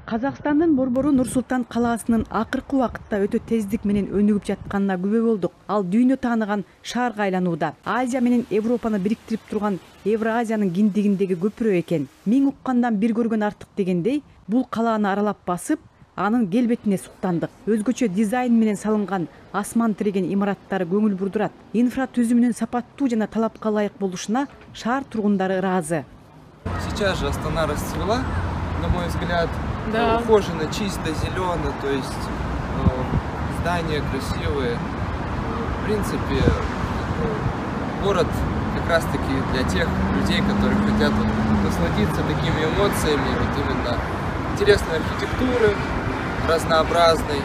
Казакстандын борбору Нур-Султан калаасынын акыркы убакытта өтө тездик менен өнүгүп жатканына күбө болдук. Ал дүйнө тааныган шаарга айланууда. Азия менен Европаны бириктирип турган Евразиянын киндигиндеги көпүрө экен. Миң уккандан бир көргөн артык дегендей, бул калааны аралап басып, анын келбетине суктандык. Өзгөчө дизайн менен салынган асман тиреген имараттары көңүл бурдурат. Инфра түзүмүнүн сапаттуу жана талапка ылайык болушуна шаар тургундары ыраазы. Сейчас же Астана расцвела, на мой взгляд, ухожено, чисто, зелено, то есть здания красивые. В принципе, город как раз-таки для тех людей, которые хотят насладиться такими эмоциями, вот именно интересной архитектуры, разнообразной,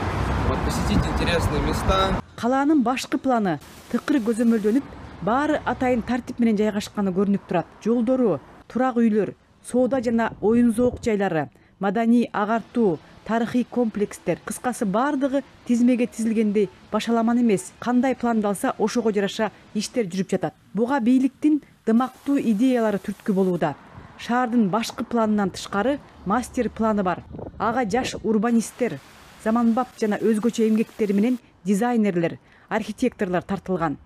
посетить интересные места. Калаанын башкы планы тыкыр көзөмөлдөнүп, баары атайын тартип менен жайгашканы көрүнүп турат. Жолдору, турак үйлөр, соода жана оюн зоок жайлары, маданий агартуу, тарыхый комплекстер, кыскасы бардыгы тизмеге тизилгендей башаламан эмес. Кандай пландалса, ошого жараша иштер жүрүп жатат. Буга бийликтин дымактуу идеялары түрткү болууда. Шаардын башкы планынан тышкары мастер планы бар. Ага жаш урбанисттер, заманбап жана өзгөчө эмгектери менен дизайнерлер, архитекторлор тартылган.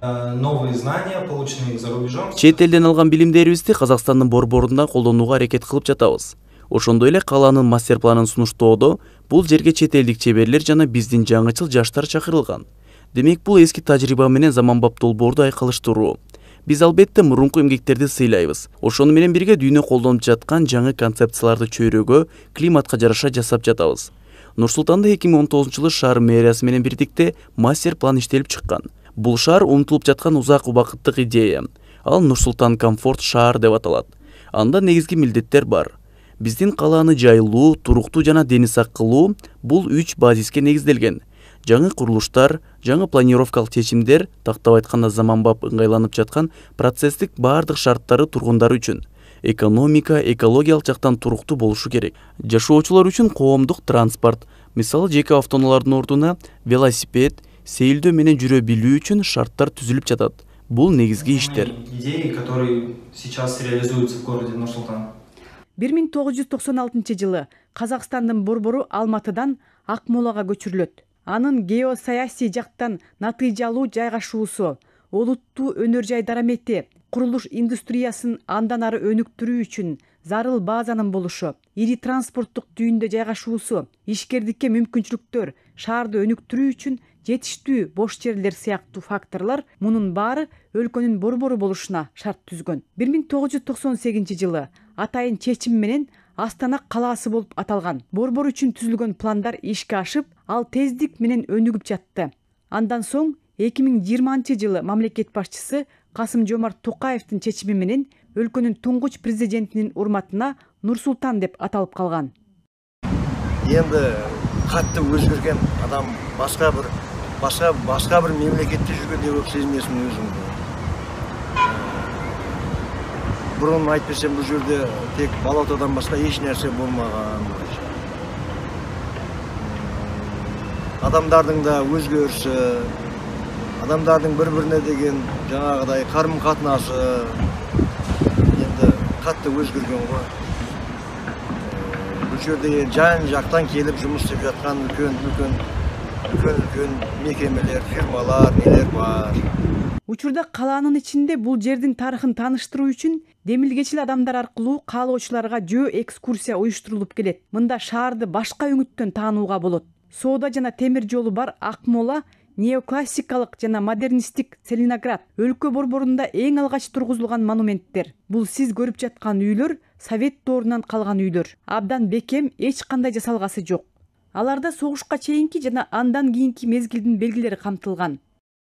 Новые знания, полученные за рубежом. Чет элден алган билимдерибизди Казакстандын борборунда колдонууга аракет кылып жатабыз. Ошондой эле калаанын мастер планын сунуштоодо бул жерге чет элдик чеберлер жана биздин жаңычыл жаштар чакырылган. Демек бул эски тажрыйба менен заманбап долбоорду айкалыштыруу. Биз албетте мурунку эмгектерди сыйлайбыз. Ошону менен бирге дүйнө колдонуп жаткан жаңы концепцияларды чөйрөгө, климатка жараша жасап жатабыз. Нур-Султанда 2019-жылы шаар мэриясы менен бирдикте мастер план иштелип чыккан. Бул шаар унутулуп жаткан узак убакыттык идея. Ал Нур-Султан комфорт шаар деп аталат. Анда негизги милдеттер бар. Биздин калааны жайлуу, туруктуу жана дени сак кылуу бул 3 базиске негизделген. Жаңы курулуштар, жаңы планировкалык чечимдер, тактап айтканда заманбап ыңгайланып жаткан процесстик бардык шарттары тургундар үчүн. Экономика, экологиялык жактан туруктуу болушу керек. Жашоочулар үчүн коомдук транспорт, мисалы жеке автоунаалардын ордуна велосипед, сейилдөө менен жүрө билүү үчүн шарттар түзүлүп жатат. Бул негизги иштер. Идеи, которые сейчас реализуются в городе Нур-Султан. 1996 Казакстандын борбору Алматыдан Акмолага көчүрүлөт. Анын геосаясий жактан натыйжалуу жайгашуусу, олуттуу өнөр жай дарамети, курулуш индустриясын андан ары өнүктүрүү үчүн зарыл базанын болушу, ири транспорттук түйүндө жайгашуусу, ишкердикке мүмкүнчүлүктөр, шаарды өнүктүрүү үчүн жетиштүү бош жерлер сыяктуу факторлор мунун баары өлкөнүн борбору болушуна шарт түзгөн. 1998-жылы атайын чечим менен Астана калаасы болуп аталган. Борбор үчүн түзүлгөн пландар ишке ашып, ал тездик менен өнүгүп жатты. Андан соң 2020-жылы мамлекет башчысы Касым-Жомарт Токаевдин чечими менен өлкөнүн туңгуч президентинин урматына Нур-Султан деп аталып калган. Енді қатты өзгерген адам башка бир мемлекетте жүргөндөй болуп сезинесиң өзүңдү. Бұрын айтпасам бұл жерде тек балаутадан басқа еш нәрсе болмаған. Адамдардың да өзгерісі, адамдардың бір-біріне деген жаңағыдай қарым-қатынасы енді қатты өзгерген ғой. Бұл жерде жан-жақтан келіп жұмыс істеп жатқан үлкен мекемелер, фирмалар, нелер бар. Учурда калаанын ичинде бул жердин тарыхын тааныштыруу үчүн демилгечил адамдар аркылуу каалоочуларга жөө экскурсия уюштурулуп келет. Мында шаарды башка өңүттөн таанууга болот. Соода жана темир жолу бар Акмола неоклассикалык жана модернисттик Целиноград өлкө борборунда эң алгач тургузулган монументтер. Бул сиз көрүп жаткан үйлөр Совет доорунан калган үйлөр. Абдан бекем, эч кандай жасалгасы жок. Аларда согушка чейинки жана андан кийинки мезгилдин белгилери камтылган.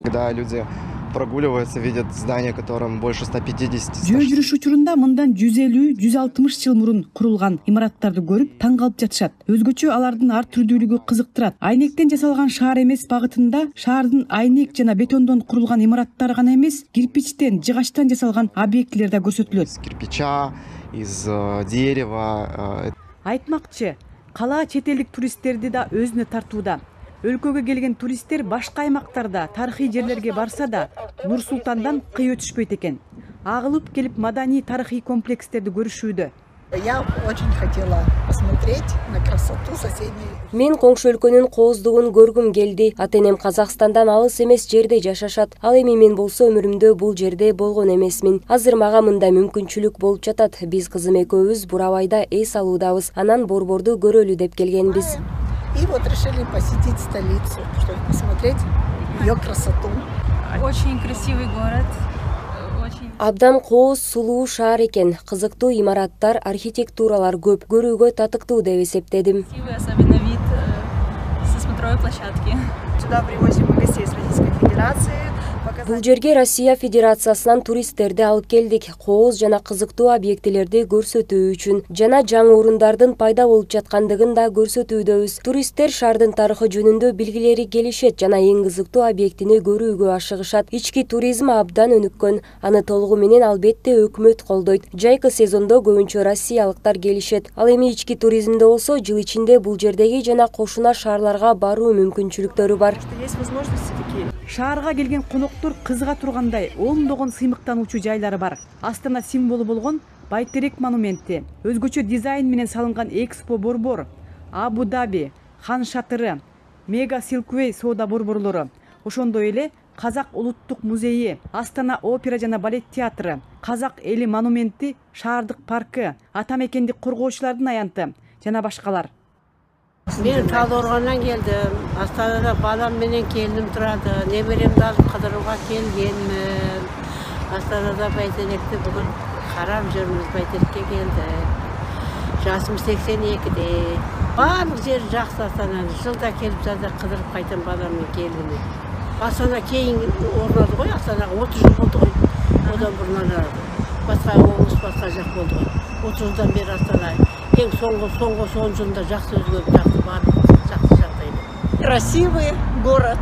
Когда люди прогуливаются, видят здания, которым больше 150. Жөө жүрүш учурунда мындан 150-160 жыл мурун курулган имараттарды көрүп таң калып жатышат. Өзгөчө алардын ар түрдүүлүгү кызыктырат. Айнектен жасалган шаар эмес багытында шаардын айнек жана бетондон курулган имараттары гана эмес, кирпичтен, жыгачтан жасалган объектилер да көрсөтүлөт. Из кирпича, из дерева. Айтмакчы, калаа чет элдик туристтерди да өзүнө тартууда. Өлкөгө келген туристтер башка аймактарда тарыхый жерлерге барса да Нур-Султандан кый өтүшпөйт экен. Агылып келип маданий тарыхый комплекстерди көрүшүүдө. Я очень хотела посмотреть на красоту соседней. Мен коңшу өлкөнүн кооздугун көргүм келди. Ата-энем Казакстандан алыс эмес жерде жашашат. Ал эми мен болсо өмүрүмдө бул жерде болгон эмесмин. Азыр мага мындай мүмкүнчүлүк болуп жатат. Биз кызым экөөбүз Бурабайда эс алуудабыз. Анан Борборду көрөлү деп келгенбиз. И вот решили посетить столицу, чтобы посмотреть ее красоту. Очень красивый город. Абдан кооз, сулуу шаар экен. Кызыктуу имараттар, архитектуралар көп. Көрүүгө татыктуу деп эсептедим. Особенно вид со смотровой площадки. Сюда привозим гостей из Российской Федерации. Бул жерге Россия Федерациясынан туристтерди алып келдик. Кооз жана кызыктуу объектилерди көрсөтүү үчүн жана жаңы орундардын пайда болуп жаткандыгын да көрсөтүүдөбүз. Туристтер шаардын тарыхы жөнүндө билгилери келишет жана эң кызыктуу объектини көрүүгө ашыгышат. Ички туризм абдан өнүккөн. Аны толугу менен албетте өкмөт колдойт. Жайкы сезондо көбүнчө россиялыктар келишет. Ал эми ички туризмде болсо жыл ичинде бул жердеги жана кошуна шаарларга баруу мүмкүнчүлүктөрү бар. Шаарга келген коноктор кызыга тургандай ондогон сыймыктануучу жайлары бар. Астана символу болгон Байтерек монументи, өзгөчө дизайн менен салынган Экспо борбор, Абу Даби, Хан шатыры, Мега Силквей соода борборлору, ошондой эле Казак улуттук музейи, Астана опера жана балет театры, Казак эли монументи, Шаардык паркы, ата мекенди коргоочулардын аянты жана башкалар. Мен Талдықорғаннан келдім. Астанада балам менен келдім тұрады. Немеремді алып қыдыруға келгенмін. Астанада Байтеректі бүгін қарап жүрміз. Байтерекке келдік. Жасым 82-де. Барлық жер жақсы Астананы. Жылда келіп жада қыдырып қайтам баламмен келдім. Астана кейін орнады ғой. Астанаға 30 жыл болды ғой. Одан бұрын басқа облыс, басқа жақ болды ғой. 30 жылдан бері Астана. Ең соңғы 10 жылда жақсы өзгеріп жақсы барлық жақсы жағдайда. Красивый город.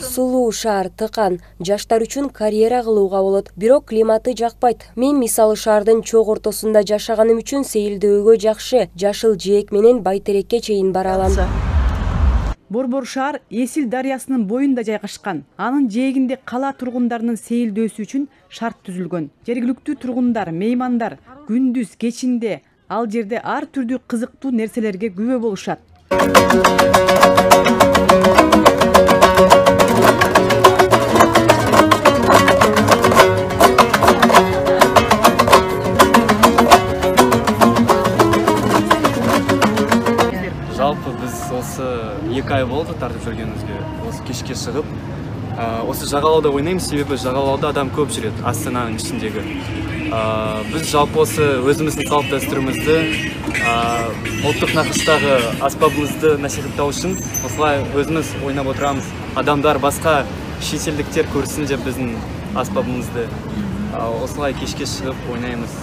Сулуу шаар тыкан, жаштар үчүн карьера кылууга болот, бирок климаты жакпайт. Мен мисалы шаардын чок ортосунда жашаганым үчүн сейилдөөгө жакшы, жашыл жээк менен Байтерекке чейин бара алам. Борбор шаар Эсил дарыясынын боюнда жайгашкан. Анын жээгинде кала тургундарынын сейилдөөсү үчүн шарт түзүлгөн. Жергиликтүү тургундар, меймандар күндүз кечинде ал жерде ар түрдүү кызыктуу нерселерге күбө болушат. Жалпы біз осы 2 ай болды тартып жүргенімізге. Осы кешке шығып, осы жағалауда ойнаймыз, себебі жағалауда адам көп жүреді Астананың ішіндегі. Біз жалпы осы өзіміздің салт дәстүрімізді, ұлттық нақыштағы аспабымызды насихаттау үшін осылай өзіміз ойнап отырамыз. Адамдар басқа шетелдіктер көрсін деп біздің аспабымызды. Осылай кешке шығып ойнаймыз.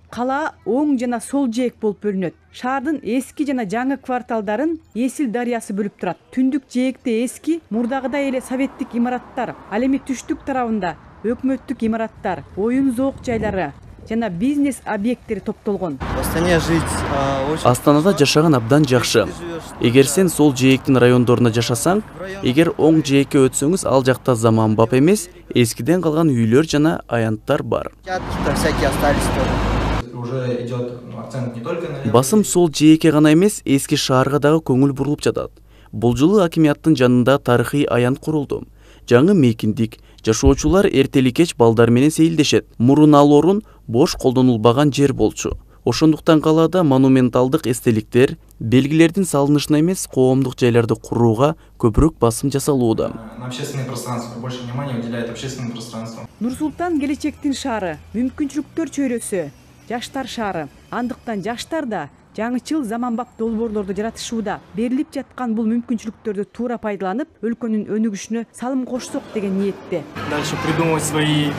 Кала оң жана сол жээк болуп бөлүнөт. Шаардын эски жана жаңы кварталдарын Эсил дарыясы бөлүп турат. Түндүк жээкте эски, мурдагыдай эле советтик имараттар, ал эми түштүк тарабында өкмөттүк имараттар, оюн зоок жайлары жана бизнес объекттери топтолгон. Астанада жашаган абдан жакшы. Эгер сен сол жээктин райондоруна жашасаң, эгер оң жээкке өтсөңүз, ал жакта заманбап эмес, эскиден калган үйлөр жана аянттар бар. Басым сол жээкке гана эмес, эски шаарга дагы көңүл бурулуп жатат. Бул жылы акимияттын жанында тарыхый аянт курулду. Жаңы мейкиндик, жашоочулар эртели кеч балдар менен сейилдешет. Мурун ал орун бош колдонулбаган жер болчу. Ошондуктан калаада монументалдык эстеликтер, белгилердин салынышына эмес, коомдук жайларды курууга көбүрөөк басым жасалууда. Нур-Султан келечектин шаары, мүмкүнчүлүктөр чөйрөсү, жаштар шаары. Андыктан жаштар да жаңычыл заманбап долбоорлорду жаратышууда. Берилип жаткан бул мүмкүнчүлүктөрдү туура пайдаланып, өлкөнүн өнүгүшүнө салым кошсок деген ниетте. Дальше придумывать свои,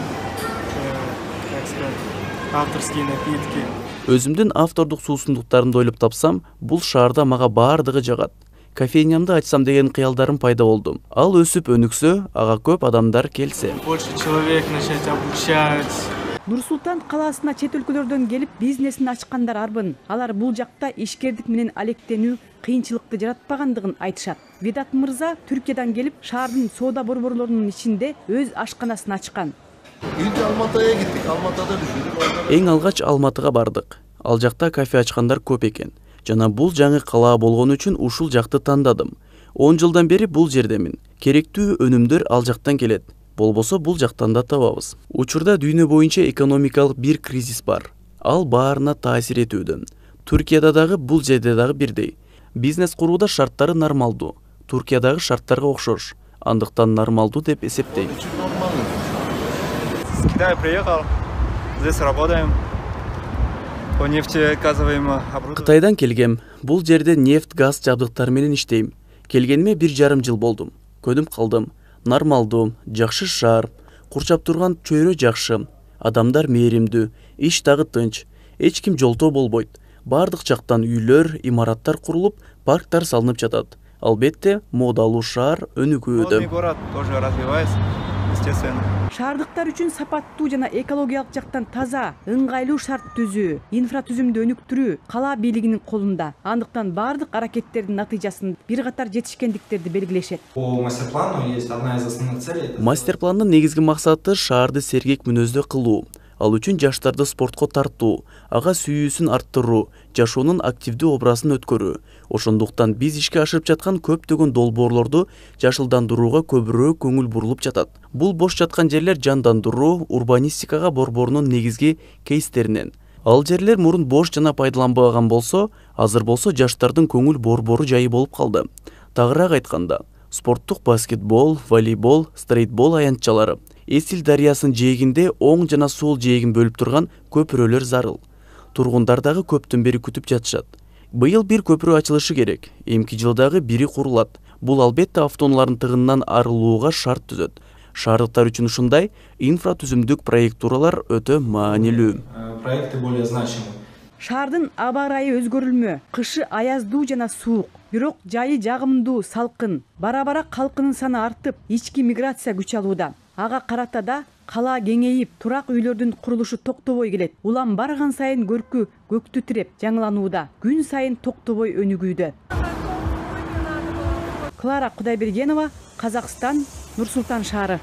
авторские напитки. Өзүмдүн автордук суусундуктарымды ойлоп тапсам, бул шаарда мага баардыгы жагат. Кофейнямды ачсам деген кыялдарым пайда болду. Ал өсүп өнүксө, ага көп адамдар келсе. Больше человек начать обучать. Нур-Султан калаасына чет өлкөлөрдөн келип бизнесин ачкандар арбын. Алар бул жакта ишкердик менен алектенүү, кыйынчылыкты жаратпагандыгын айтышат. Ведат мырза Түркиядан келип, шаардын соода борборлорунун ичинде өз ашканасын ачкан. Önce Almatı'ya gittik. Almatı'da düşündük. Эң алгач Алматыга бардык. Ал жакта кафе ачкандар көп экен. Жана бул жаңы кала болгон үчүн ушул жакты тандадым. 10 жылдан бери бул жердемин. Керектүү өнүмдөр ал жактан келет. Болбосо бул жактан да табабыз. Учурда дүйнө боюнча экономикалык бир кризис бар. Ал баарына таасир этүүдө. Түркияда дагы бул жерде дагы бирдей. Бизнес курууда шарттары нормалдуу. Туркиядагы шарттарга окшош. Андыктан нормалдуу деп эсептейм. С Китая приехал, здесь работаем. По нефти оказываем оборудование. Кытайдан келгем. Бул жерде нефть, газ жабдыктары менен иштейм. Келгениме 1,5 жыл болдум. Көнүп калдым. Нормалдуу, жакшы шаар, курчап турган чөйрө жакшы. Адамдар мээримдүү, иш дагы тынч. Эч ким жолтоо болбойт. Бардык жактан үйлөр, имараттар курулуп, парктар салынып жатат. Албетте, модалуу шаар өнүгүүдө. Город тоже развивается, естественно. Шаардыктар үчүн сапаттуу жана экологиялык жактан таза, ыңгайлуу шарт түзүү, инфратүзүмдү өнүктүрүү кала бийлигинин колунда. Андыктан бардык аракеттердин натыйжасын бир катар жетишкендиктерди белгилешет. По мастер-плану есть одна из основных целей. Мастер-пландын негизги максаты шаарды сергек мүнөздө кылуу. Ал үчүн жаштарды спортко тартуу, ага сүйүүсүн арттыруу, жашоонун активдүү образын өткөрүү. Ошондуктан биз ишке ашырып жаткан көптөгөн долбоорлорду жашылдандырууга көбүрөөк көңүл бурулуп жатат. Бул бош жаткан жерлер жандандыруу, урбанистикага борборунун негизги кейстеринен. Ал жерлер мурун бош жана пайдаланбаган болсо, азыр болсо жаштардын көңүл борбору жайы болуп калды. Тагыраак айтканда, спорттук баскетбол, волейбол, стрейтбол аянтчалары, Эсил дарыясынын жээгинде оң жана сол жээгин бөлүп турган көпүрөлөр зарыл. Тургундар дагы көптөн бери күтүп жатышат. Быйыл бир көпүрө ачылышы керек. Эмки жылдагы бири курулат. Бул албетте автоунаалардын тыгынынан арылууга шарт түзөт. Шаардыктар үчүн ушундай инфратүзүмдүк проекттуралар өтө маанилүү. Проекты более значимы. Шаардын аба ырайы өзгөрүлмө. Кышы аяздуу жана суук. Бирок жайы жагымдуу, салкын. Бара-бара калкынын саны артып, ички миграция күч алууда. Ага карата да кала кеңейип, турак үйлөрдүн курулушу токтобой келет. Улам барган сайын көркү көктү тиреп, жаңыланууда. Күн сайын токтобой өнүгүүдө. Клара Кудайбергенова, Казакстан, Нур-Султан шаары.